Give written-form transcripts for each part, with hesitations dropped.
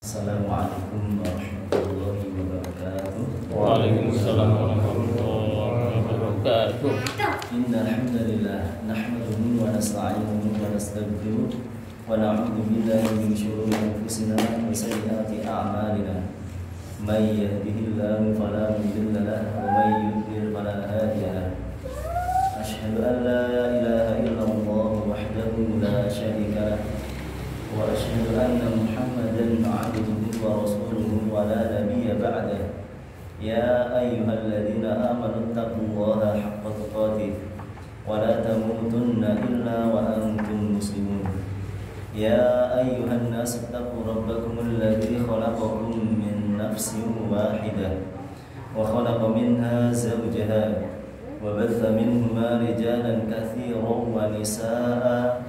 Assalamualaikum warahmatullahi wabarakatuh. Waalaikumsalam warahmatullahi wabarakatuh. Innal hamdalillah nahmaduhu wa nasta'inuhu wa nastaghfiruh wa na'udzu billahi min shururi anfusina wa sayyiati a'malina. May yahdihillahu fala mudilla lahu wa may yudlil fala hadiya lahu. Asyhadu an la ilaha illallah wahdahu la syarika lahu wa asyhadu anna Muhammadan 'abduhu wa rasuluhu wa la nabiyya ba'dahu. Ya ayyuhalladzina amanu taqullaha haqqa tuqatih wa la tamutunna illa wa antum muslimun. Ya ayyuhan nas taqu rabbakumul ladzi khalaqakum min nafsin wahidah wa khalaqa minha zawjaha wa batha minhuma rijalan katsiran wa nisaa'a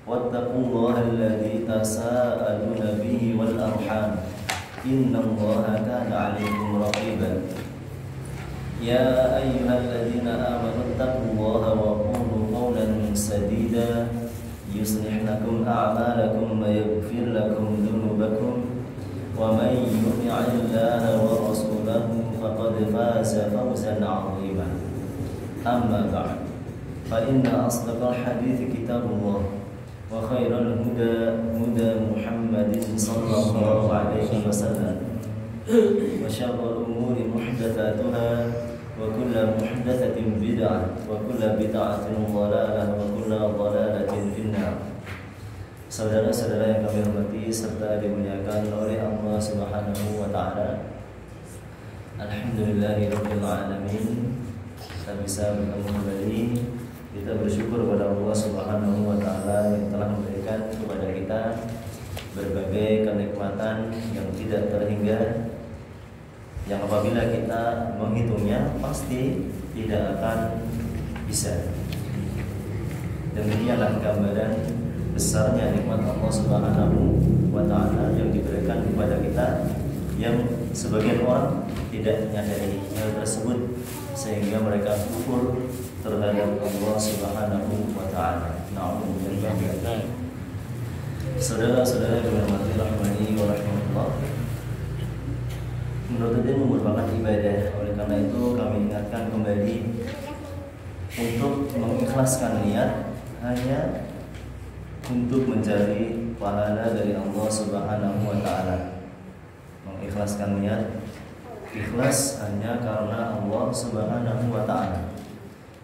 wattaqullaha alladzi tasaaluna bihi wal arham innallaha kana 'alaykum raqiban. Ya ayyuhalladzina amanu taqullaha wa qulu qawlan sadida yuslih lakum a'malakum wa yaghfir lakum dhunubakum wa may yuti'illaha wa rasulahu faqad faza fawzan 'azima. Amma ba'd, fa inna asdaqal hadithi kitabullah wa khairal huda huda Muhammadin sallallahu alaihi wasallam wa syarrul umuri muhdatsatuha wa kullu muhdatsatin bid'ah wa kullu bid'atin dhalalah wa kullu dhalalatin finnar. Saudara-saudara yang kami hormati serta dimuliakan oleh Allah Subhanahu wa taala. Alhamdulillahirabbil alamin. Kita bisa bertemu kembali. Kita bersyukur kepada Allah Subhanahu wa taala yang telah memberikan kepada kita berbagai kenikmatan yang tidak terhingga, yang apabila kita menghitungnya pasti tidak akan bisa. Demikianlah gambaran besarnya nikmat Allah Subhanahu wa taala yang diberikan kepada kita, yang sebagian orang tidak menyadari hal tersebut sehingga mereka kufur terhadap Allah Subhanahu wa taala. Na'udzubillah. Saudara-saudara yang dirahmati rahmani wa rahmatullah, menuntut ilmu merupakan ibadah. Oleh karena itu kami ingatkan kembali untuk mengikhlaskan niat hanya untuk mencari pahala dari Allah Subhanahu wa taala. Mengikhlaskan niat, ikhlas hanya karena Allah Subhanahu wa taala.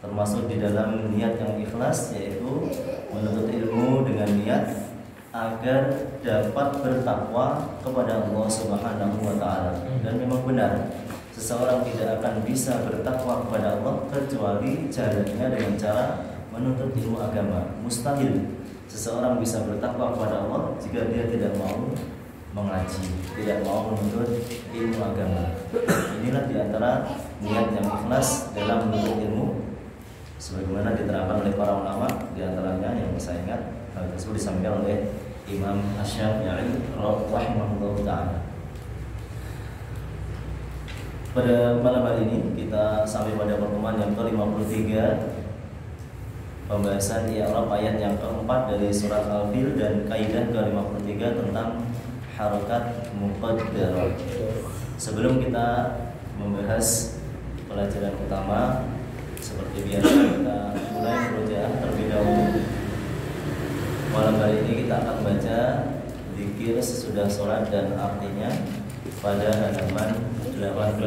Termasuk di dalam niat yang ikhlas yaitu menuntut ilmu dengan niat agar dapat bertakwa kepada Allah Subhanahu wa taala. Dan memang benar, seseorang tidak akan bisa bertakwa kepada Allah kecuali jalannya dengan cara menuntut ilmu agama. Mustahil seseorang bisa bertakwa kepada Allah jika dia tidak mau mengaji, tidak mau menuntut ilmu agama. Inilah diantara niat yang ikhlas dalam menuntut ilmu, sebagaimana diterangkan oleh para ulama. Diantaranya yang saya ingat hal tersebut disampaikan oleh Imam Asy-Syafi'i rahimahullah ta'ala. Pada malam hari ini kita sampai pada pertemuan yang ke-53, pembahasan i'rab ayat yang keempat dari surat Al-Fil dan kaidah ke-53 tentang harakat muqaddarah. Sebelum kita membahas pelajaran utama, seperti biasa kita mulai murojaah terlebih dahulu. Malam hari ini kita akan baca zikir sesudah sholat dan artinya pada halaman 18.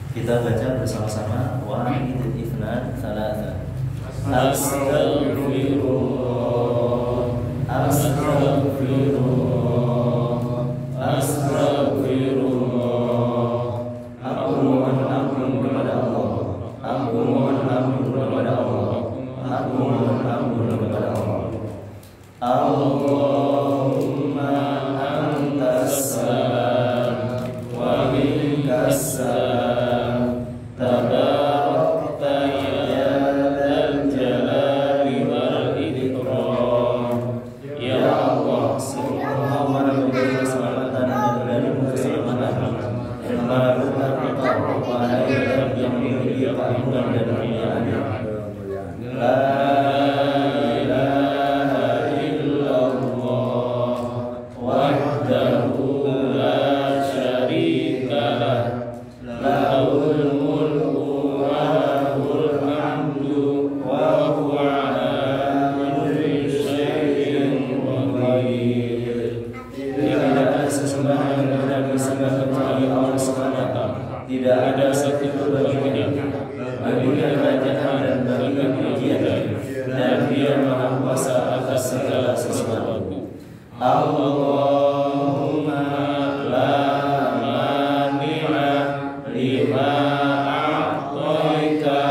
Kita baca bersama-sama wahid ifnan thalatha. Astaghfirullah, astaghfirullah, astaghfirullah. Aku mohon ampun kepada Allah. Aku mohon ampun kepada Allah. Aku mohon ampun kepada Allah. Allahumma antas salam wa minkas salam. Tabarakta ya dzal jalali wal ikram. Allahumma la mani'a lima a'taita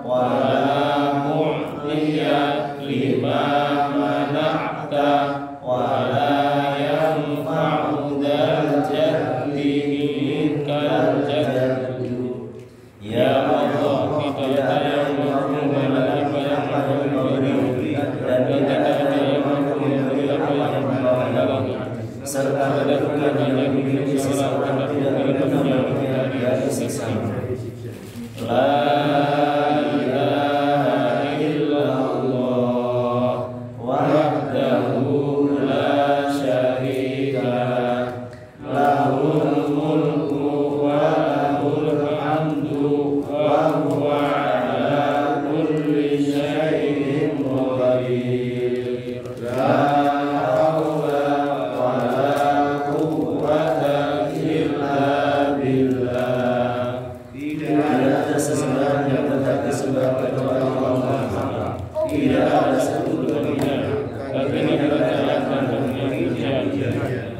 wa la mu'tiya lima mana'ta wa la yanfa'u dzal jaddi minkal jaddu. Ya Allah, kita yang mampu menerima yang memberi dan kita yang mampu memberi apa yang menghalangi, serta melakukan yang memiliki salah dan tidak benar dari sisi. La ilaha illallah wahdahu la syarika lah, lahul mulku wa lahul hamdu wa huwa ala kulli syai'in qadir. La haula wa la quwwata illa billah. Tidak ada sesembahan yang berhak disembah kecuali Allah. Tidak ada satu Tuhan tapi dipercayakan dan pujian,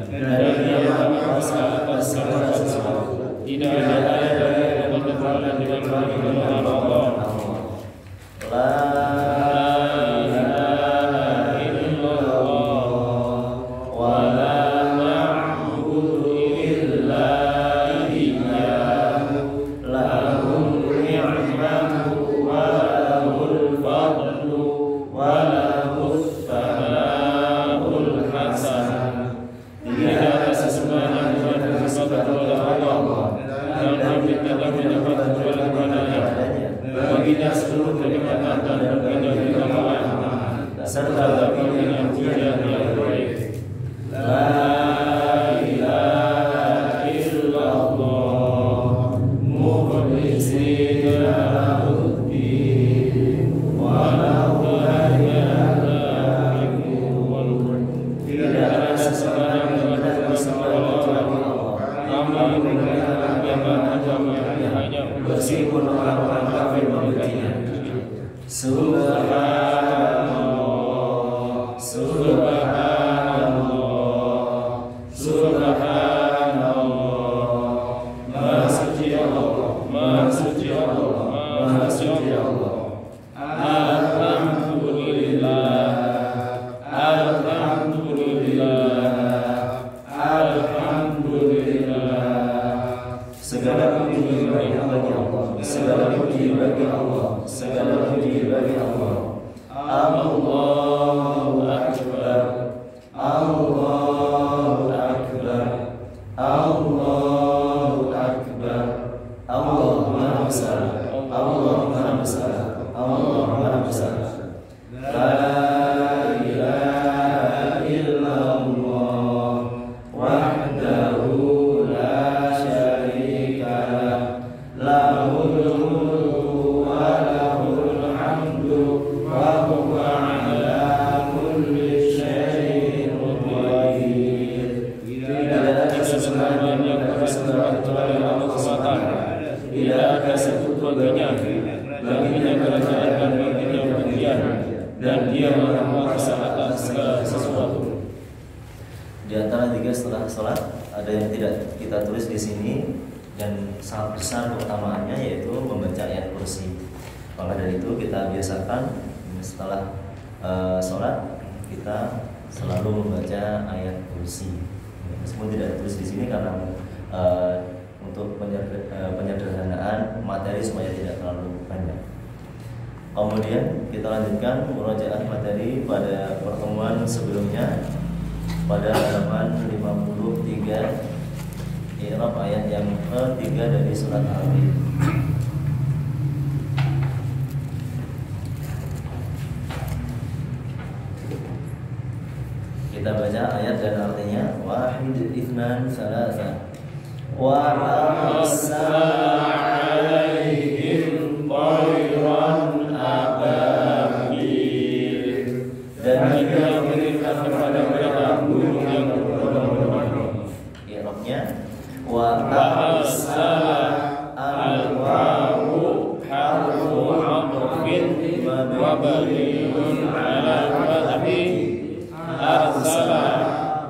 dan Dia Maha Esa atas segala sesuatu. Tidak ada lain yang dapat berkenan dengan perkenan Allah. La ilaha illallah wa la na'budu illa iyyahu lahul ni'matu wa lahul fadlu wa lahus sana'ul hasan. Tidak ada sesembahan yang disembah kecuali Allah, dan kami tidak mendapat kecuali kepadanya. Baginya seluruh kenikmatan dan kenikmatan, serta baginya pujian yang baik. La ilaha illallah mukhlishina lahuddin walau kariha al-kafirun. Tidak ada sesembahan yang berhak disembah kecuali Allah. Kami mengamalkan agama hanya meskipun orang-orang kafir memilikinya. Subhanallah, subhanallah, subhanallah. Maha suci Allah, maha suci Allah, maha suci Allah. Alhamdulillah, alhamdulillah, alhamdulillah. Segala puji bagi Allah, segala puji bagi Allah, segala puji bagi Allah. Allahu Akbar, Allahu Akbar, Allahu Akbar. Allahu Maha Besar, Allahu Maha Besar, Allahu Maha Besar. La ilaha illallah wahdahu la syarika lah, lahul mulku wa lahul hamdu wa huwa ala kulli syai'in qadir. Tidak ada sesembahan yang disembah kecuali Allah semata. Tidak ada sekutu baginya kerajaan dan baginya pujian, dan Dia Maha Esa atas segala sesuatu. Di antara tiga setelah sholat ada yang tidak kita tulis di sini dan sangat besar keutamaannya, yaitu membaca ayat kursi. Maka dari itu kita biasakan setelah sholat kita selalu membaca ayat kursi. Meskipun tidak tulis di sini karena untuk penyederhanaan materi supaya tidak terlalu banyak. Kemudian kita lanjutkan murojaah materi pada pertemuan sebelumnya pada halaman 53, i'rab ayat yang ketiga dari surat Al-Araf. Kita baca ayat dan artinya. Wahid, itsnan, tsalatsa. Wa arsala 'alaihim tayran ababil. Dan Dia memberikan kepada mereka burung yang berbondong-bondong. I'rabnya wa arsala al-wawu harfu 'athfin wa bari'un 'ala fathi arsala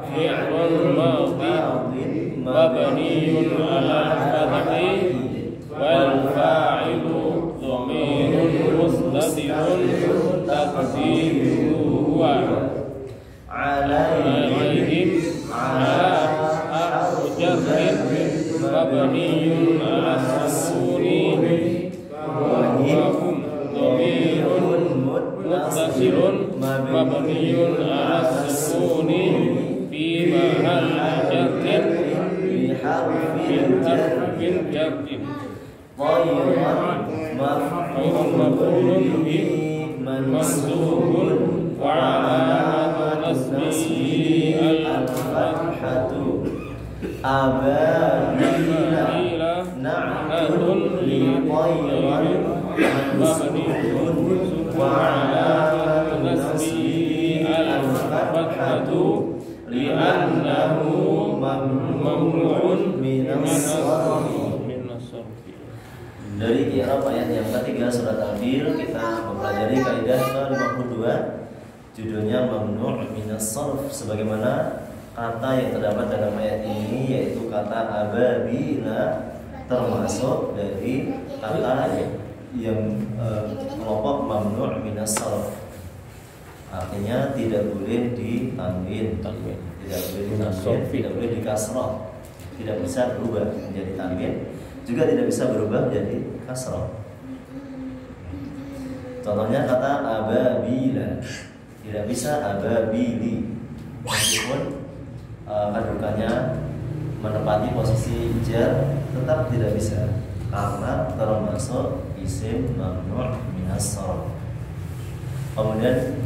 al-jarr biharfil jar Tayran maf'ulun bihi mansubun wa alamatu nasbihi al-fathatu ababila na'atun li tayran mansubun wa alamatu nasbihi al-fathatu li'annahu mamnu'un minas sarfi. Dari i'rab ayat yang ketiga surat Al-Fil kita mempelajari kaidah ke-52, judulnya mamnu' minas sarf, sebagaimana kata yang terdapat dalam ayat ini yaitu kata ababila termasuk dari kata yang kelompok mamnu' minas sarf. Artinya tidak boleh ditanwin, tidak boleh ditanwin, tidak boleh dikasrah, tidak bisa berubah menjadi tanwin, juga tidak bisa berubah menjadi kasrah. Contohnya kata ababila, tidak bisa ababili, meskipun kedudukannya menempati posisi jar, tetap tidak bisa karena termasuk isim mamnu' minas sarf. Kemudian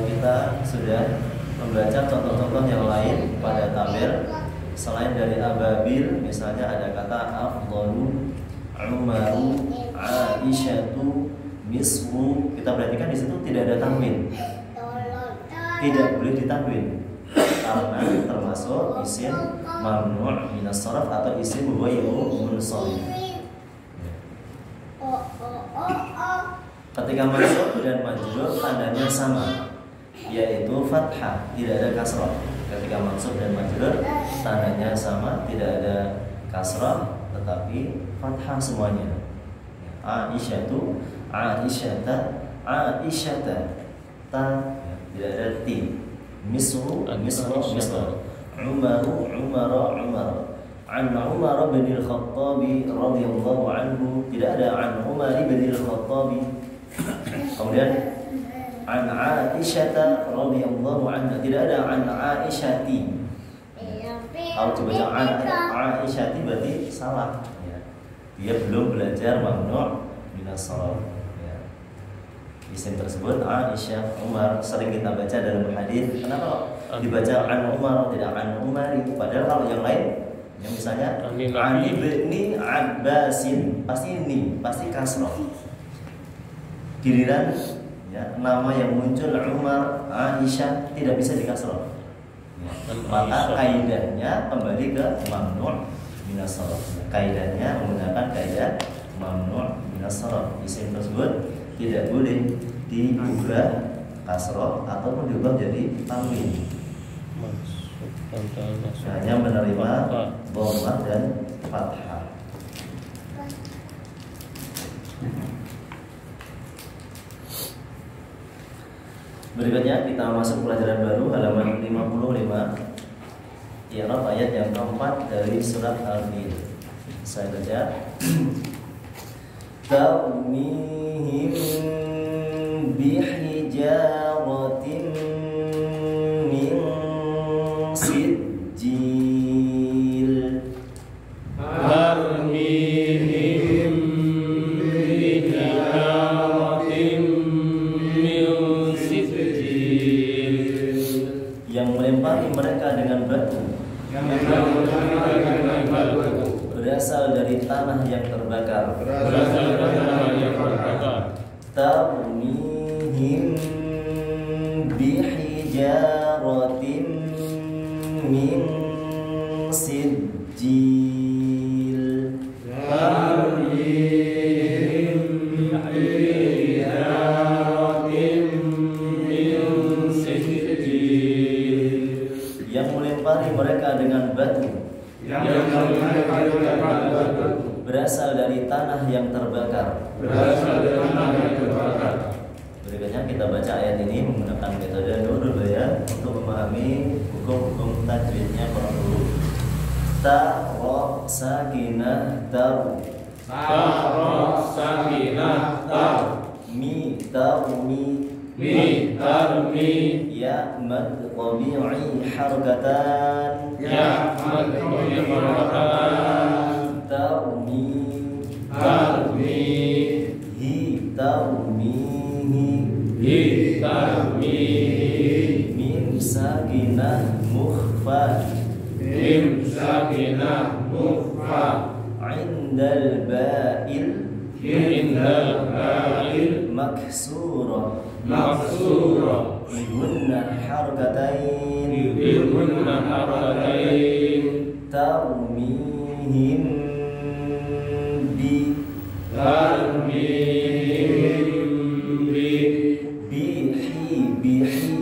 kita sudah membaca contoh-contoh yang lain pada tabir selain dari ababil, misalnya ada kata afdalu, umaru, aisyatu, misru. Kita perhatikan di situ tidak ada tanwin, tidak boleh ditanwin karena termasuk isim mamnu' minas sarf atau isim ghairu munsharif. Ketika masuk dan majrur tandanya sama, yaitu fathah, tidak ada kasrah. Ketika mansub dan majrur tandanya sama, tidak ada kasrah tetapi fathah semuanya. Aisyatu, aisyata, aisyata, ta, tidak ada ti. Misru, misru, misru. Umaru, umara, umara. An Umar bin al-Khattab radhiyallahu anhu, tidak ada an Umar bin al-Khattab. Kemudian an Aisyata radhiyallahu anha, tidak ada an Aisyati. Kalau dibaca an Aisyati berarti salah ya. Dia belum belajar mamnu' minas sarf ya. Isim tersebut Aisyah, Umar sering kita baca dalam hadis. Kenapa dibaca an Umar tidak an Umari? Padahal kalau yang lain, yang misalnya an ibni Abbasin, pasti ini pasti kasrah. Giliran ya, nama yang muncul Umar, Aisyah tidak bisa dikasrah ya. Maka kaidahnya kembali ke mamnu' minas sarf. Kaidahnya menggunakan kaidah mamnu' minas sarf. Isim tersebut tidak boleh diubah kasrah ataupun diubah jadi tanwin. Hanya menerima dhammah dan fathah. Berikutnya kita masuk pelajaran baru halaman 55, i'rab ayat yang keempat dari surat Al-Fil. Saya baca. Tarmihim bihijaratin min sijil. Tarmihim bihijaratin min sijil, yang melempari mereka dengan batu, berasal dari tanah yang terbakar. Tarmihim bihijaratin min sijil. Tarmihim bihijaratin min sijil, yang melempari mereka dengan batu, berasal dari tanah yang terbakar. Berikutnya kita baca ayat ini menggunakan metode nurul bayan untuk memahami hukum-hukum tajwidnya per huruf. Ta, ro, sakinah, tar. Ta, ro, sakinah, tar. Mi, ta, mi. Mi tarmi. Ya mad tabi'i harakatan. Ya mad tabi'i harakatan. Tarmi. Tarmi. Hi tarmihi. Hi tarmihi. Mim sakinah mukhfah. Mim sakinah mukhfah. Indal ba'il. Indal ba'il. Maksurah. Maksurah. Bigunnah harakatain. Bigunnah harakatain. Tarmihim bi. Tarmihim bi. Bihi bihi.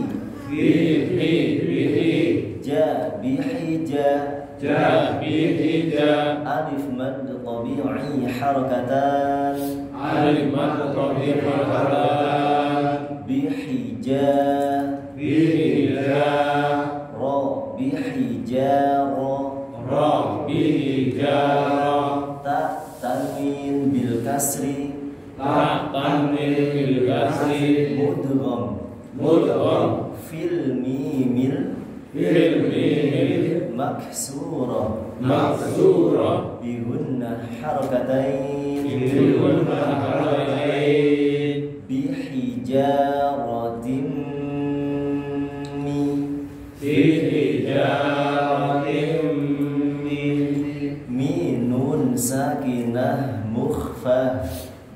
Bihi bihi. Ja bihi ja. Ja bihi ja. Alif mad tabi'i harakatan. Alif mad tabi'i harakatan. Bihija. Bihija. Ra bihijara. Ra bihijara. Ta tanwin bil kasri. Ta tanwin bil kasri. Mudgham. Mudgham. Fil mimil. Fil mimil. Maksurah. Maksurah. Bigunnah harakatain. Bigunnah harakatain. Bihijaratin mi. Bihijaratin Minun sakinah mukhfah.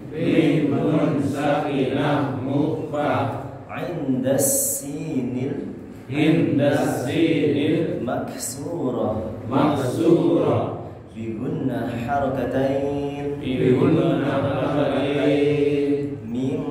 Mimun sakinah mukhfah. Indas sinil. Indas sinil. Maksurah. Maksurah. Bigunnah harakatain. Bigunnah harakatain. Min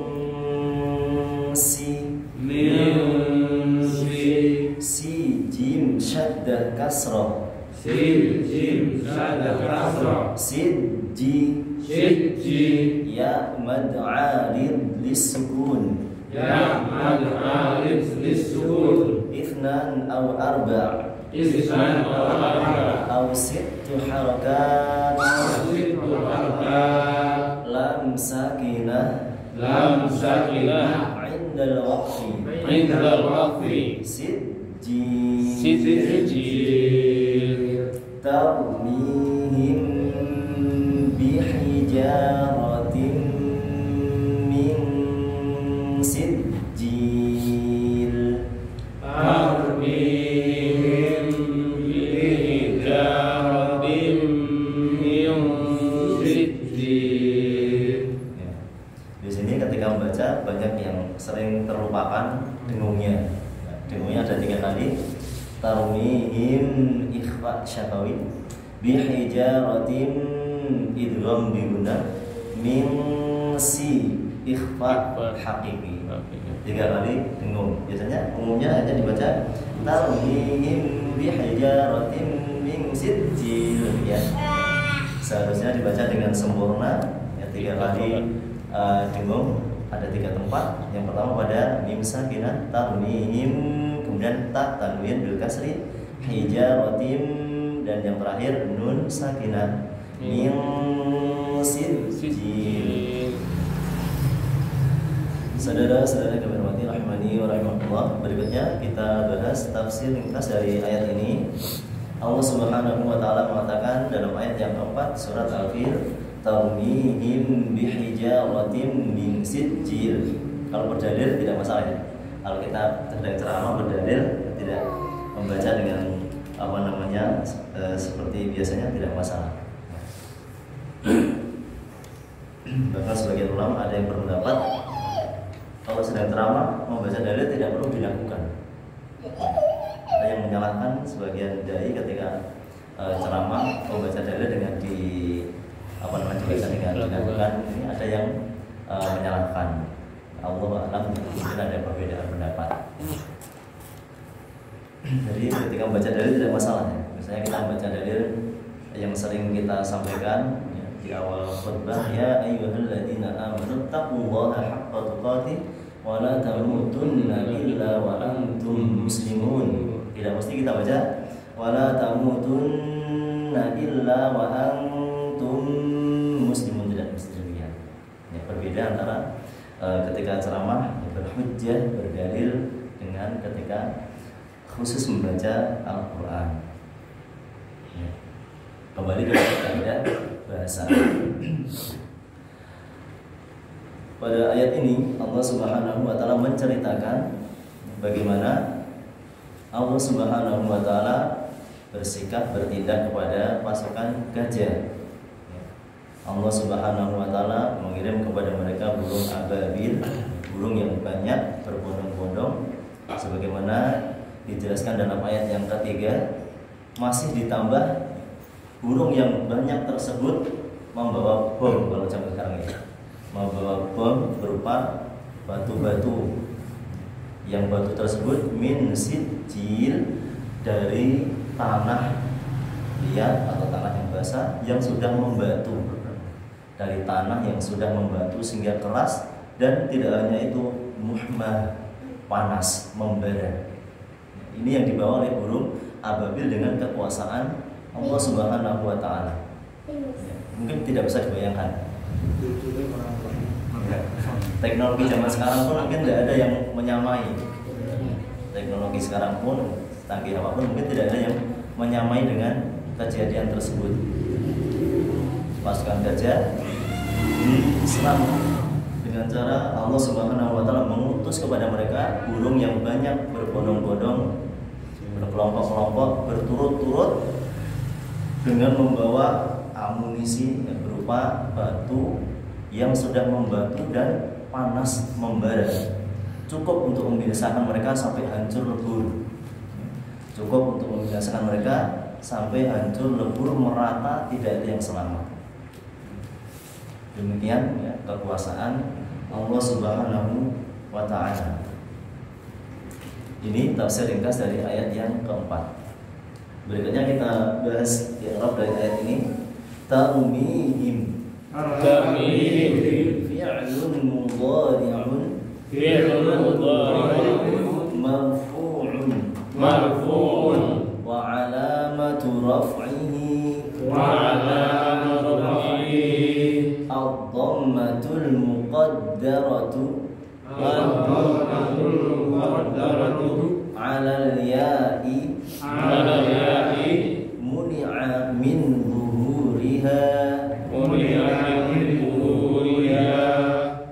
si. Min si. Si jim syaddah kasrah. Sin jim syaddah kasrah. Sid ji. Sidji. Ya mad arid lissukun. Ya mad alif lissukun. Ithnan aw arba' Isnan al-arba. aw sittu harakat. Sittu harakat. Lam sakinah Lam sakinah. indal waqfi. Indal waqfi. Sidji. Sidji. Tarmihim bihijaratin min sijil. Tarmihim bihijaratin min sijil. Ya. Di sini ketika membaca banyak yang sering terlupakan dengungnya. Dengungnya ada 3 kali. Tarmihim ikhfa syafawi bihijaratin idgham bi gunnah min si ikhfa hakiki. 3 kali dengung. Biasanya umumnya hanya dibaca tarmihim bihijaratin min sijil ya. Seharusnya dibaca dengan sempurna ya, 3 kali dengung. Ada 3 tempat. Yang pertama pada mim sakinah tarmihim, kemudian ta tanwin bil kasri hijaratim, dan yang terakhir nun sakinah min sijil. Saudara-saudara kami hormati rahimani wa rahimakumullah, berikutnya kita bahas tafsir ringkas dari ayat ini. Allah Subhanahu wa taala mengatakan dalam ayat yang keempat surat Al-Fil, tarmihim bihijaratin min sijil. Kalau berdalil tidak masalah ya. Kalau kita sedang ceramah berdalil, tidak membaca dengan seperti biasanya, tidak masalah. Bahkan sebagian ulama ada yang berpendapat kalau sedang ceramah membaca dalil tidak perlu dilakukan. Ada yang menyalahkan sebagian dai ketika ceramah membaca dalil dengan dibaca dengan dilakukan. Ini ada yang menyalahkan. Allah alam, mungkin ada perbedaan pendapat. Jadi ketika membaca dalil tidak masalah ya. Misalnya kita membaca dalil yang sering kita sampaikan ya, di awal khutbah, ya ayyuhalladzina amanu taqullaha haqqa tuqatih wa la tamutunna illa wa antum muslimun. Tidak mesti kita baca wa la tamutunna illa wa antum muslimun, tidak mesti demikian. Ya, berbeda antara ketika ceramah berhujjah, berdalil dengan ketika khusus membaca Al-Quran. Ya. Kembali ke kaidah bahasa. Pada ayat ini Allah Subhanahu wa taala menceritakan bagaimana Allah Subhanahu wa taala bersikap bertindak kepada pasukan gajah. Allah Subhanahu wa taala mengirim kepada mereka burung ababil, burung yang banyak berbondong-bondong, sebagaimana dijelaskan dalam ayat yang ketiga. Masih ditambah burung yang banyak tersebut membawa bom, kalau zaman sekarang ya, membawa bom berupa batu-batu, yang batu tersebut min sijil, dari tanah liat atau tanah yang basah yang sudah membatu, dari tanah yang sudah membatu sehingga keras, dan tidak hanya itu, muhmah, panas, membara. Ini yang dibawa oleh burung ababil dengan kekuasaan Allah Subhanahu wa taala. Ya, mungkin tidak bisa dibayangkan. Teknologi zaman sekarang pun mungkin tidak ada yang menyamai. Teknologi sekarang pun canggih apapun mungkin tidak ada yang menyamai dengan kejadian tersebut. Pasukan gajah diserang dengan cara Allah Subhanahu wa taala mengutus kepada mereka burung yang banyak berbondong-bondong, berkelompok-kelompok, berturut-turut, dengan membawa amunisi yang berupa batu yang sudah membatu dan panas membara, cukup untuk membinasakan mereka sampai hancur lebur. Cukup untuk membinasakan mereka sampai hancur lebur, merata, tidak ada yang selamat. Demikian ya, kekuasaan Allah Subhanahu wa ta'ala. Ini tafsir ringkas dari ayat yang keempat. Berikutnya kita bahas i'rab dari ayat ini. Tarmihim fi'lun mudhari'un marfu'un wa 'alamatu raf'ihi ad-dhammatul muqaddaratu 'ala al-ya'i muni'a min zuhuriha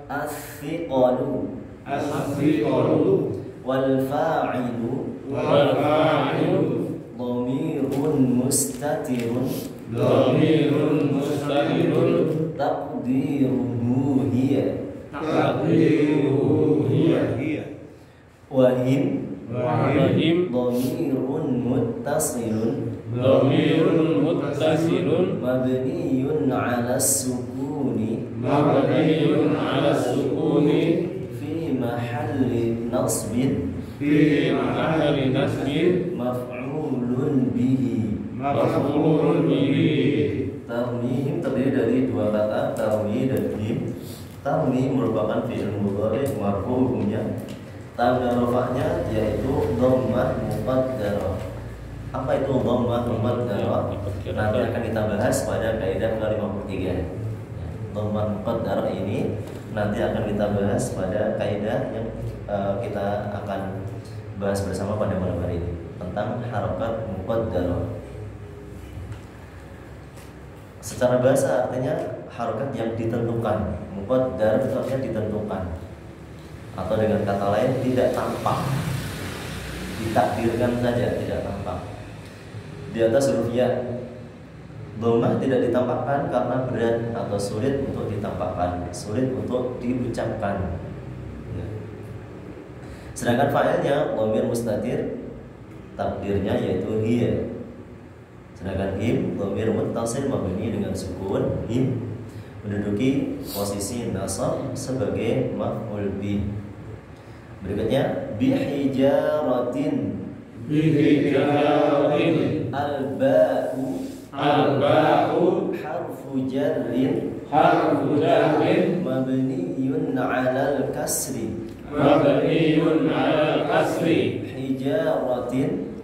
as-thiqalu wal fa'ilu dhamirun mustatirun taqdiruhu hiya wahim dhamirun muttasilun mabniyun 'ala as-sukuni fi mahalli nasbin maf'ulun bihi. Tarmihim terdiri dari dua kata, tarmi dan him. Tarmi merupakan fi'il mudhari marfu hukumnya. Tanda rafa'nya yaitu dhammah muqaddarah. Apa itu dhammah muqaddarah? Nanti akan kita bahas pada kaidah ke-53. Dhammah muqaddarah ini nanti akan kita bahas pada kaidah yang kita akan bahas bersama pada malam hari ini tentang harakat muqaddarah. Secara bahasa artinya harokat yang ditentukan. Muqaddar itu artinya ditentukan, atau dengan kata lain tidak tampak, ditakdirkan saja, tidak tampak. Di atas huruf ya, dhammah tidak ditampakkan karena berat atau sulit untuk ditampakkan, sulit untuk diucapkan. Sedangkan fa'ilnya dhamir mustatir, takdirnya yaitu hiya. Sedangkan him dhamir muttasil mabni dengan sukun, him menduduki posisi nasab sebagai maf'ul bih. Berikutnya bihijaratin al-ba'u harfu jarrin mabniyun 'alal kasri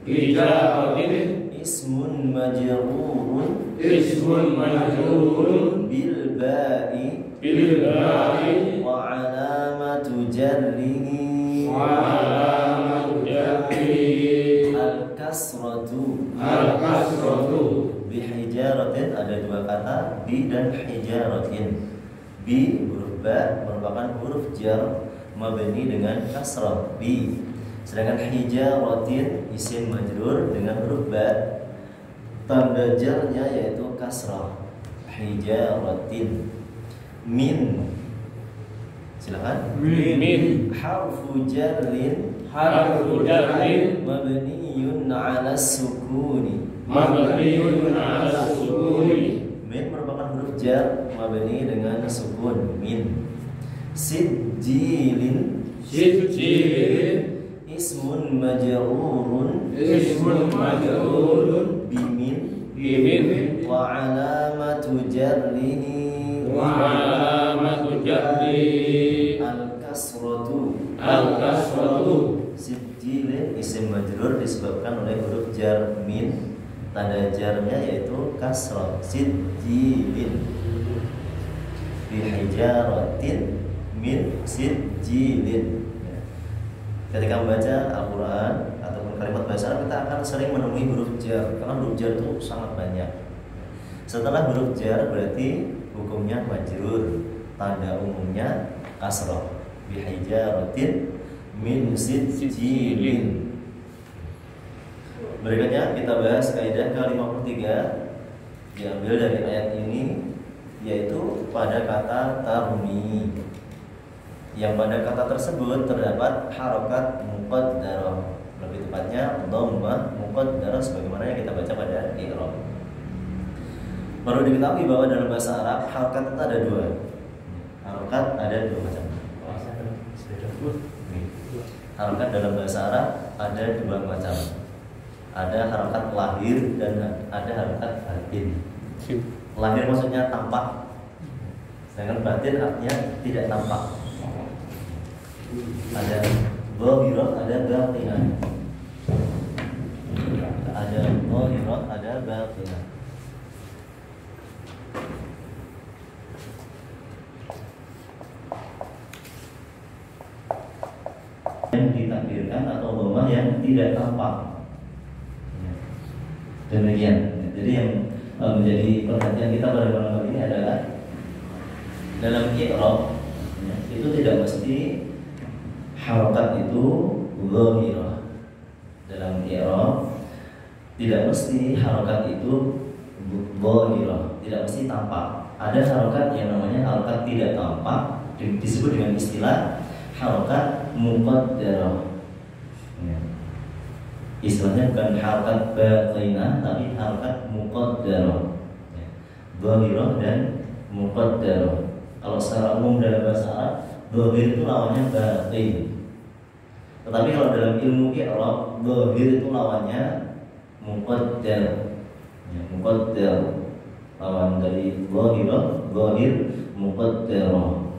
hijaratin ismun majrurun bil ba'i wa 'alamat alamatu jarrihi Alamatu jarrihi al-kasratu bihijaratin, ada dua kata bi dan hijaratin. Bi huruf ba merupakan huruf jar mabni dengan kasrah bi, sedangkan hijaratin isim majrur dengan huruf ba, tanda jarnya yaitu kasrah. Hijaratin. Min, silakan. Min Harfu jarrin harfu jarrin mabniyun ala sukuni. mabniun ala sukuni. Min merupakan huruf jar mabni dengan sukun min. Sijilin Sijilin ismun majrurun ismun majrurun bimin bimin wa alamatu jarrihi wa alamatu jarrihi al-kasratu. Sijilin isim majrur disebabkan oleh huruf jar min, tanda jarnya yaitu kasrah. Sijilin bihijaratin min sijilin. Ketika membaca Al-Quran ataupun kalimat bahasa Arab, kita akan sering menemui huruf jar, karena huruf jar itu sangat banyak. Setelah huruf jar berarti hukumnya majrur, tanda umumnya kasrah. Bihijaratin min sijilin. Berikutnya kita bahas kaidah ke-53 diambil dari ayat ini, yaitu pada kata tarmi, yang pada kata tersebut terdapat harokat muqaddarah, lebih tepatnya dhammah muqaddarah sebagaimana yang kita baca pada i'rab. Perlu diketahui bahwa dalam bahasa Arab harokat itu ada dua. Harokat ada dua macam. Harokat dalam bahasa Arab ada dua macam. Ada harokat lahir dan ada harokat batin. Lahir maksudnya tampak, sedangkan batin artinya tidak tampak. Ada zahirah, ada batinah. Ada zahirah, ada batinah. Yang ditakdirkan atau dhammah yang tidak tampak. Demikian. Jadi yang menjadi perhatian kita pada malam hari ini adalah dalam i'rab itu tidak mesti harokat itu zahirah. Dalam i'rab tidak mesti harokat itu zahirah, tidak mesti tampak. Ada harokat yang namanya harokat tidak tampak, disebut dengan istilah harokat muqaddarah. Istilahnya bukan harokat batinah, tapi harokat muqaddarah. Zahirah dan muqaddarah. Kalau secara umum dalam bahasa Arab, zahir itu lawannya batin. Tetapi kalau dalam ilmu i'rab, zahir itu lawannya muqaddar. Muqaddar lawan dari zahirah, zahir muqaddarah.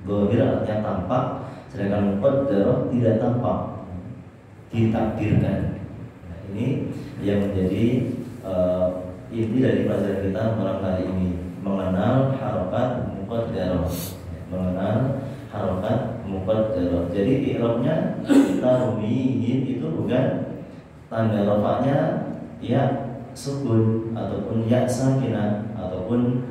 Zahir artinya tampak, sedangkan muqaddarah tidak tampak, ditakdirkan. Nah, ini yang menjadi inti dari pelajaran kita malam hari ini, mengenal harokat muqaddarah. Mengenal harokat muqaddarah. Jadi i'rabnya tarmihin itu bukan tanda rafa'nya ya sukun ataupun ya sakinah ataupun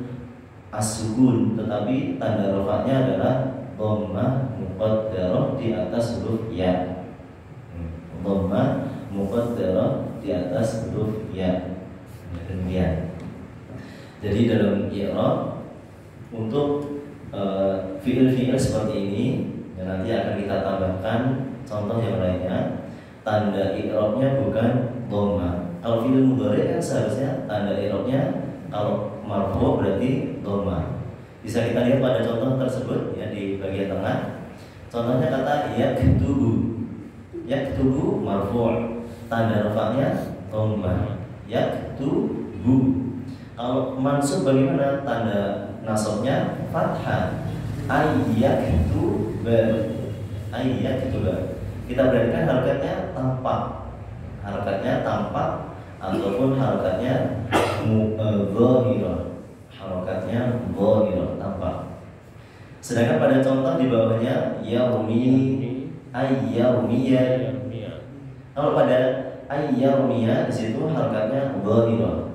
as-sukun, tetapi tanda rafa'nya adalah dhammah muqaddarah di atas huruf ya. Dhammah muqaddarah di atas huruf ya. Demikian. Jadi dalam i'rab untuk fi'il-fi'il seperti ini, dan nanti akan kita tambahkan contoh yang lainnya, tanda i'rabnya bukan dhammah. Kalau fi'il mudhari kan seharusnya tanda i'rabnya kalau marfu berarti dhammah. Bisa kita lihat pada contoh tersebut ya di bagian tengah. Contohnya kata yaktubu. Yaktubu marfu', tanda rafa'nya dhammah. Yaktubu. Kalau mansub bagaimana? Tanda nasabnya fathah. Ayyaktuba. Ayyaktuba. Kita berarti harakatnya tampak. Harakatnya tampak ataupun harakatnya zahirah. Harakatnya zahirah, tampak. Sedangkan pada contoh di bawahnya yaumi, ayyaumiya. Kalau pada ayyaumiya di situ harakatnya dhahirah.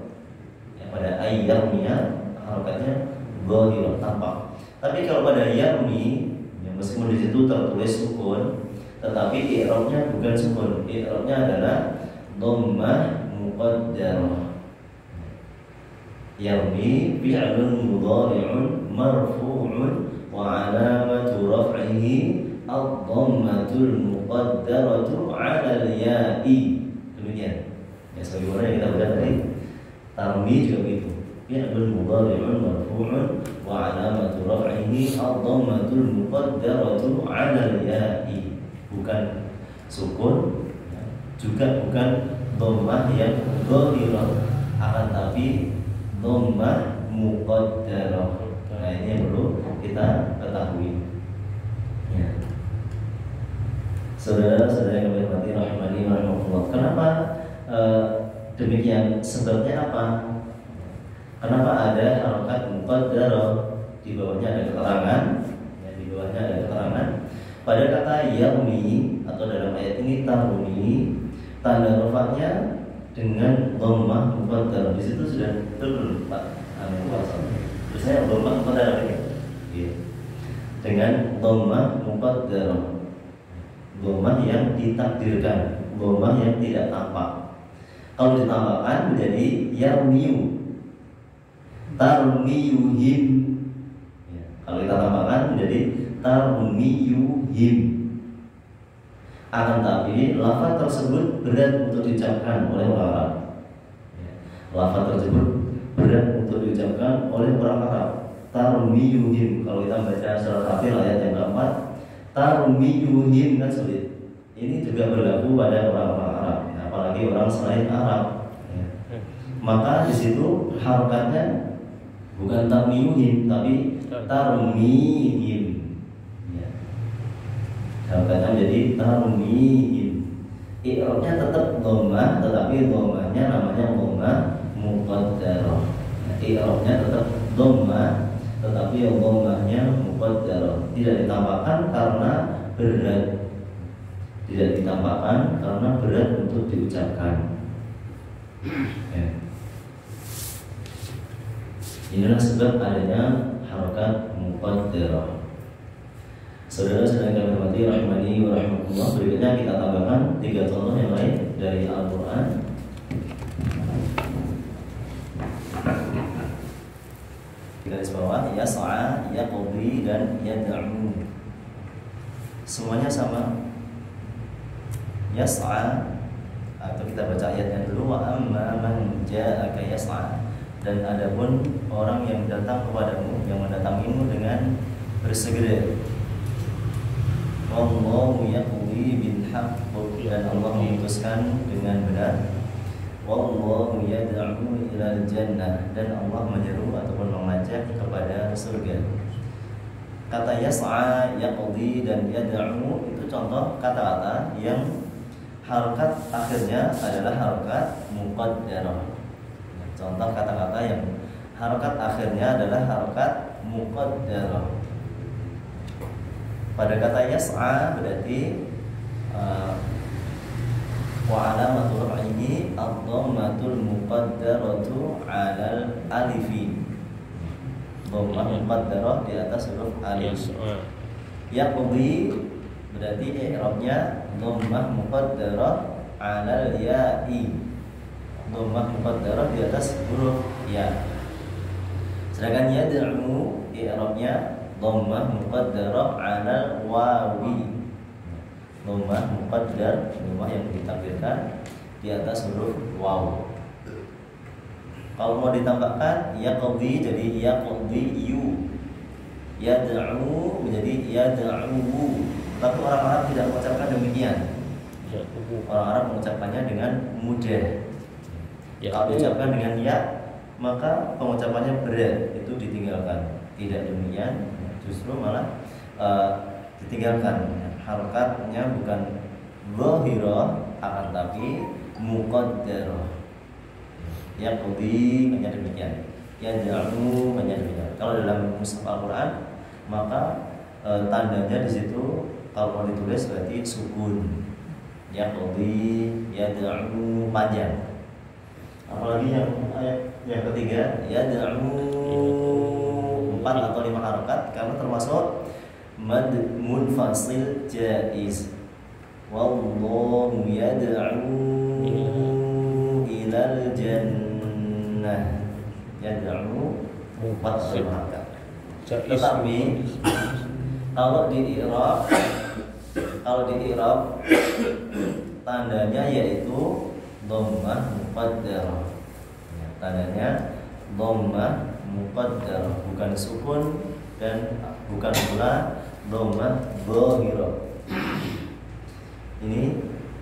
Ya, pada ayyaumiya harakatnya dhahirah, tampak. Tapi kalau pada yaumi, ya, meskipun di situ tertulis sukun, tetapi i'rabnya bukan sukun. I'rabnya adalah dhammah muqaddarah. Yaumi fi'lun mudhari'un marfu'un wa 'alamatu raf'ihi ad-dhammatul muqaddaratu 'ala al-ya'i. Demikian. Ya, sebagaimana yang kita baca tadi, tarmi juga begitu. Fi'lun mudhari'un marfu'un wa 'alamatu raf'ihi ad-dhammatul muqaddaratu 'ala al-ya'i. Bukan sukun, juga bukan dhammah yang dhahirah, akan tapi dhammah muqaddarah. Nah, ini yang perlu kita ketahui. Ya. Saudara-saudara yang dirahmati rahimani wa rahimakumullah. Kenapa demikian? Sebabnya apa? Kenapa ada harakat muqaddarah? Di bawahnya ada keterangan. Ya, di bawahnya ada keterangan. Pada kata yaumi atau dalam ayat ini tarumi, tanda rafa'nya dengan dhammah muqaddarah. Di situ sudah betul Pak. Terus saya dhammah muqaddarah ini. Iya. Dengan dhammah muqaddarah. Dhammah yang ditakdirkan, dhammah yang tidak tampak. Kalau ditambahkan menjadi yaumiyu, tarmiyuhim. Ya. Kalau kita tambahkan menjadi tarmiyuhim. Akan tapi lafaz tersebut berat untuk diucapkan oleh orang Arab. Ya. Lafaz tersebut berat untuk diucapkan oleh orang Arab. Tarmiyuhim. Kalau kita baca surah Al-Fatihah ayat yang keempat, tarmiyuhim kan sulit. Ini juga berlaku pada orang-orang Arab, ya, apalagi orang selain Arab. Ya. Maka di situ harokatnya bukan tarmiyuhim tapi tarmihim. Ya. Harokatnya menjadi tarmihim. I'rabnya tetap dhammah, tetapi dhammahnya namanya dhammah muqaddarah. I'rabnya tetap dhammah, tetapi dhammahnya muqaddarah. Tidak ditambahkan karena berat. Tidak ditambahkan karena berat untuk diucapkan. Ya. Inilah sebab adanya harokat muqaddarah. Saudara-saudara yang kami hormati rahimani wa rahimakumullah, berikutnya kita tambahkan 3 contoh yang lain dari Al-Quran. Kita di bawah yas'a, yaqdi dan yad'u. Semuanya sama. Yas'a, atau kita baca ayatnya dulu, wa amma man ja'aka yas'a. Dan adapun orang yang datang kepadamu, yang mendatangimu dengan bersegera. Wallahu yaqdi bil haqq, dan Allah memutuskan dengan benar. Wallahu yad'u ilal jannah, dan Allah menyeru ataupun mengajak kepada surga. Kata yas'a, yaqdi dan yad'u itu contoh kata-kata yang harokat akhirnya adalah harokat muqaddarah. Contoh kata-kata yang harokat akhirnya adalah harokat muqaddarah. Pada kata yas'a berarti wa alamatu raf'ihi ad-dhammatul muqaddaratu 'alal alifi. Dhammah muqaddarah di atas huruf alif. Yaqdi berarti i'rabnya dhammah muqaddarah 'alal ya'i. Dhammah muqaddarah di atas huruf ya. Sedangkan yad'u i'rabnya dhammah muqaddarah 'alal wawi. Dhammah muqaddar, dhammah yang ditakdirkan di atas huruf waw. Kalau mau ditambahkan yaqdi jadi yaqdiyu. Yad'u menjadi yad'u. Tapi orang Arab tidak mengucapkan demikian. Orang Arab mengucapkannya dengan mudah. Kalau diucapkan dengan ya, maka pengucapannya berat, itu ditinggalkan. Tidak demikian, justru malah ditinggalkan. Harokatnya bukan zahirah, akan tapi muqaddarah. Yaqdi hanya demikian. Yad'u hanya demikian. Kalau dalam mushaf Al-Quran, maka tandanya di situ kalau mau ditulis berarti sukun. Yaqdi, yad'u, panjang. Apalagi yang ayat yang ketiga, yad'u 4 atau 5 harokat karena termasuk mad munfasil jaiz. Wallahu yad'u ilal jannah. Yad'u 4 atau 5 harokat. Tetapi kalau di i'rab tandanya yaitu dhammah muqaddarah. Ya, tandanya dhammah muqaddarah, bukan sukun dan bukan pula dhammah dhahirah. Ini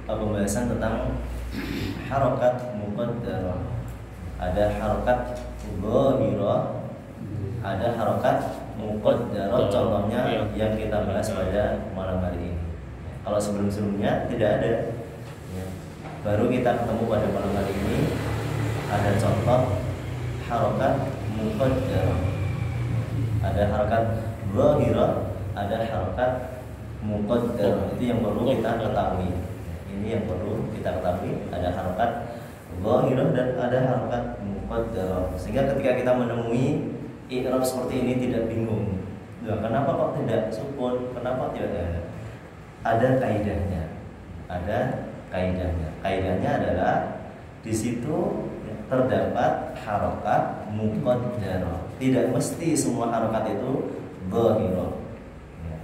pembahasan tentang harokat muqaddarah. Ada harokat dhahirah, ada harokat muqaddarah. Contohnya yang kita bahas pada malam hari ini. Kalau sebelum-sebelumnya tidak ada. Ya. Baru kita ketemu pada malam hari ini ada contoh harokat muqaddarah. Ada harokat dhahirah, ada harokat muqaddarah. Itu yang perlu kita ketahui. Ini yang perlu kita ketahui. Ada harokat dhahirah dan ada harokat muqaddarah. Sehingga ketika kita menemui i'rab seperti ini tidak bingung. Loh, kenapa kok tidak sukun? Kenapa tidak? Ada kaidahnya. Ada kaidahnya. Kaidahnya adalah di situ terdapat harokat muqaddarah. Tidak mesti semua harokat itu dhahirah. Ya.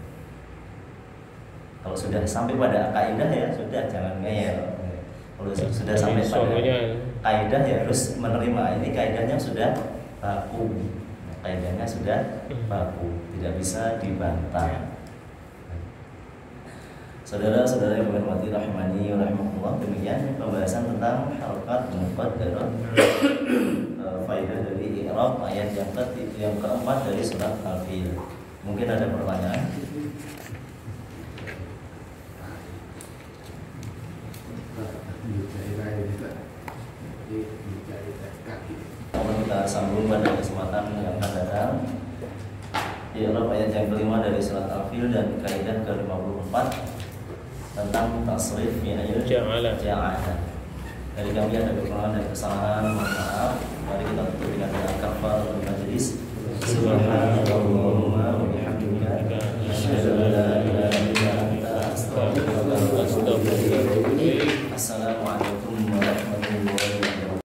Kalau sudah sampai pada kaidah ya sudah, jangan ngeyel. Kalau sudah sampai pada kaidah ya harus menerima. Ini kaidahnya sudah baku. Kaidahnya sudah baku, tidak bisa dibantah. Saudara-saudara yang berhormati rahimani wa rahimakumullah, demikian pembahasan tentang harokat muqaddarah. Faedah dari i'rab ayat yang keempat dari surat Al-Fil. Mungkin ada pertanyaan? Kita sambung pada kesempatan yang akan datang. I'rab ayat yang kelima dari surat Al-Fil dan kaidah ke-54 tentang tasrif fi'il ja'ala. Dari kami ada kekurangan dan kesalahan, mohon maaf. Mari kita tutup dengan doa kafarat